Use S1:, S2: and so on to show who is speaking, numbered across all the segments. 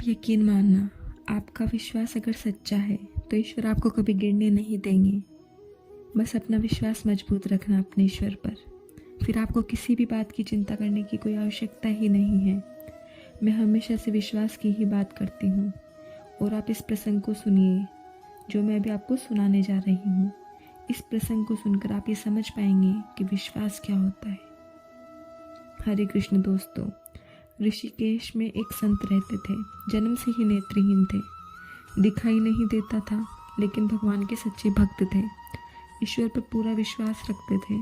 S1: आप यकीन मानना, आपका विश्वास अगर सच्चा है तो ईश्वर आपको कभी गिरने नहीं देंगे। बस अपना विश्वास मजबूत रखना अपने ईश्वर पर, फिर आपको किसी भी बात की चिंता करने की कोई आवश्यकता ही नहीं है। मैं हमेशा से विश्वास की ही बात करती हूँ और आप इस प्रसंग को सुनिए जो मैं अभी आपको सुनाने जा रही हूँ। इस प्रसंग को सुनकर आप ये समझ पाएंगे कि विश्वास क्या होता है। हरे कृष्ण दोस्तों, ऋषिकेश में एक संत रहते थे। जन्म से ही नेत्रहीन थे, दिखाई नहीं देता था, लेकिन भगवान के सच्चे भक्त थे। ईश्वर पर पूरा विश्वास रखते थे।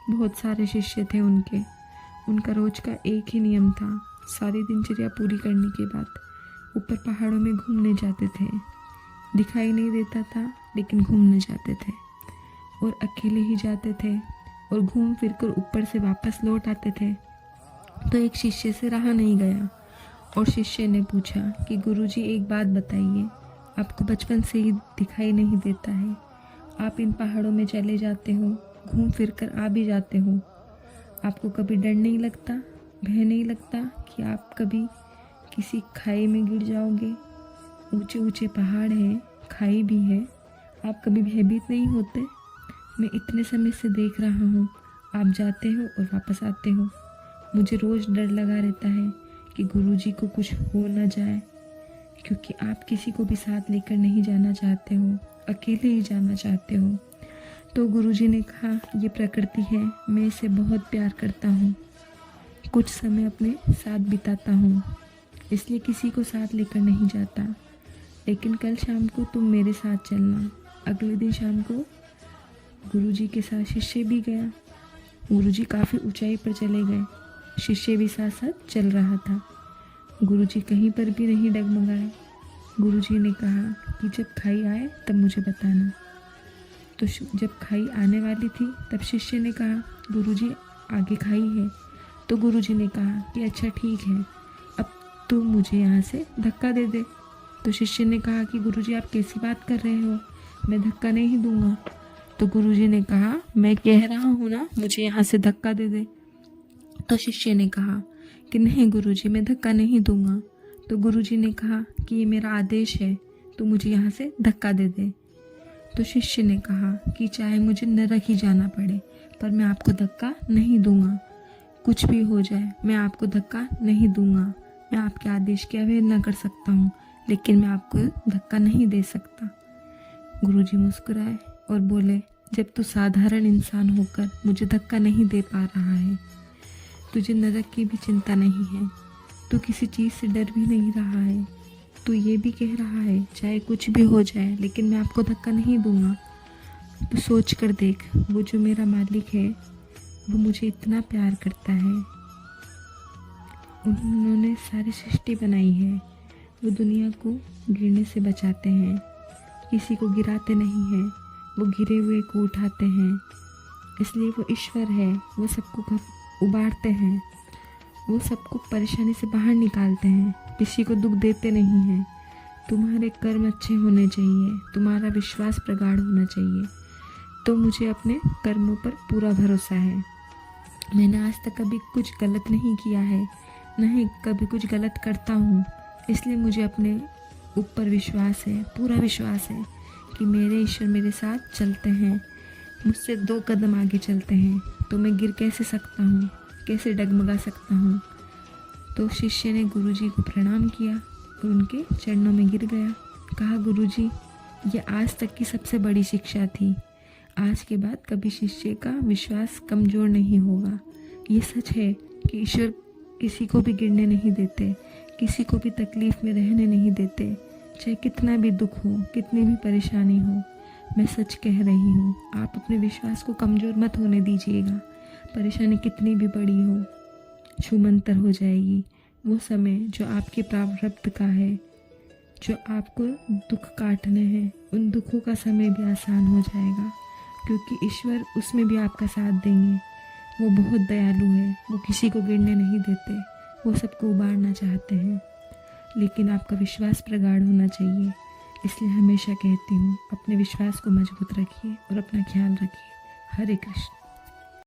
S1: बहुत सारे शिष्य थे उनके। उनका रोज का एक ही नियम था, सारी दिनचर्या पूरी करने के बाद ऊपर पहाड़ों में घूमने जाते थे। दिखाई नहीं देता था, लेकिन घूमने जाते थे और अकेले ही जाते थे और घूम फिर कर ऊपर से वापस लौट आते थे। तो एक शिष्य से रहा नहीं गया और शिष्य ने पूछा कि गुरुजी एक बात बताइए, आपको बचपन से ही दिखाई नहीं देता है, आप इन पहाड़ों में चले जाते हो, घूम फिर कर आ भी जाते हो, आपको कभी डर नहीं लगता, भय नहीं लगता कि आप कभी किसी खाई में गिर जाओगे? ऊंचे ऊंचे पहाड़ हैं, खाई भी है, आप कभी भयभीत नहीं होते? मैं इतने समय से देख रहा हूँ, आप जाते हो और वापस आते हो। मुझे रोज़ डर लगा रहता है कि गुरुजी को कुछ हो न जाए, क्योंकि आप किसी को भी साथ लेकर नहीं जाना चाहते हो, अकेले ही जाना चाहते हो। तो गुरुजी ने कहा, ये प्रकृति है, मैं इसे बहुत प्यार करता हूँ, कुछ समय अपने साथ बिताता हूँ, इसलिए किसी को साथ लेकर नहीं जाता। लेकिन कल शाम को तुम मेरे साथ चलना। अगले दिन शाम को गुरुजी के साथ शिष्य भी गया। गुरुजी काफ़ी ऊंचाई पर चले गए, शिष्य भी साथ साथ चल रहा था। गुरुजी कहीं पर भी नहीं डगमगाए। गुरुजी ने कहा कि जब खाई आए तब मुझे बताना। तो जब खाई आने वाली थी तब शिष्य ने कहा, गुरुजी आगे खाई है। तो गुरुजी ने कहा कि अच्छा ठीक है, अब तू मुझे यहाँ से धक्का दे दे। तो शिष्य ने कहा कि गुरुजी आप कैसी बात कर रहे हो, मैं धक्का नहीं दूंगा। तो गुरुजी ने कहा, मैं कह रहा हूँ ना, मुझे यहाँ से धक्का दे दे। तो शिष्य ने कहा कि नहीं गुरुजी, मैं धक्का नहीं दूंगा। तो गुरुजी ने कहा कि ये मेरा आदेश है, तो मुझे यहाँ से धक्का दे दे। तो शिष्य ने कहा कि चाहे मुझे नरक ही जाना पड़े, पर मैं आपको धक्का नहीं दूंगा, कुछ भी हो जाए मैं आपको धक्का नहीं दूंगा। मैं आपके आदेश की अवहेलना कर सकता हूँ, लेकिन मैं आपको धक्का नहीं दे सकता। गुरुजी मुस्कुराए और बोले, जब तू साधारण इंसान होकर मुझे धक्का नहीं दे पा रहा है, तुझे नरक की भी चिंता नहीं है, तू किसी चीज़ से डर भी नहीं रहा है, तू ये भी कह रहा है चाहे कुछ भी हो जाए लेकिन मैं आपको धक्का नहीं दूंगा, तू सोच कर देख, वो जो मेरा मालिक है वो मुझे इतना प्यार करता है, उन्होंने सारी सृष्टि बनाई है, वो दुनिया को गिरने से बचाते हैं, किसी को गिराते नहीं हैं, वो गिरे हुए को उठाते हैं, इसलिए वो ईश्वर है। वो सबको उबारते हैं, वो सबको परेशानी से बाहर निकालते हैं, किसी को दुख देते नहीं हैं। तुम्हारे कर्म अच्छे होने चाहिए, तुम्हारा विश्वास प्रगाढ़ होना चाहिए। तो मुझे अपने कर्मों पर पूरा भरोसा है। मैंने आज तक कभी कुछ गलत नहीं किया है, नहीं कभी कुछ गलत करता हूँ, इसलिए मुझे अपने ऊपर विश्वास है, पूरा विश्वास है कि मेरे ईश्वर मेरे साथ चलते हैं, मुझसे 2 कदम आगे चलते हैं, तो मैं गिर कैसे सकता हूँ, कैसे डगमगा सकता हूँ। तो शिष्य ने गुरुजी को प्रणाम किया और उनके चरणों में गिर गया। कहा, गुरुजी ये आज तक की सबसे बड़ी शिक्षा थी, आज के बाद कभी शिष्य का विश्वास कमज़ोर नहीं होगा। ये सच है कि ईश्वर किसी को भी गिरने नहीं देते, किसी को भी तकलीफ़ में रहने नहीं देते, चाहे कितना भी दुख हो, कितनी भी परेशानी हो। मैं सच कह रही हूँ, आप अपने विश्वास को कमज़ोर मत होने दीजिएगा। परेशानी कितनी भी बड़ी हो, छूमंतर हो जाएगी। वो समय जो आपके प्रारब्ध का है, जो आपको दुख काटने हैं, उन दुखों का समय भी आसान हो जाएगा, क्योंकि ईश्वर उसमें भी आपका साथ देंगे। वो बहुत दयालु है, वो किसी को गिरने नहीं देते, वो सबको उबारना चाहते हैं, लेकिन आपका विश्वास प्रगाढ़ होना चाहिए। इसलिए हमेशा कहती हूँ, अपने विश्वास को मजबूत रखिए और अपना ख्याल रखिए। हरे कृष्ण।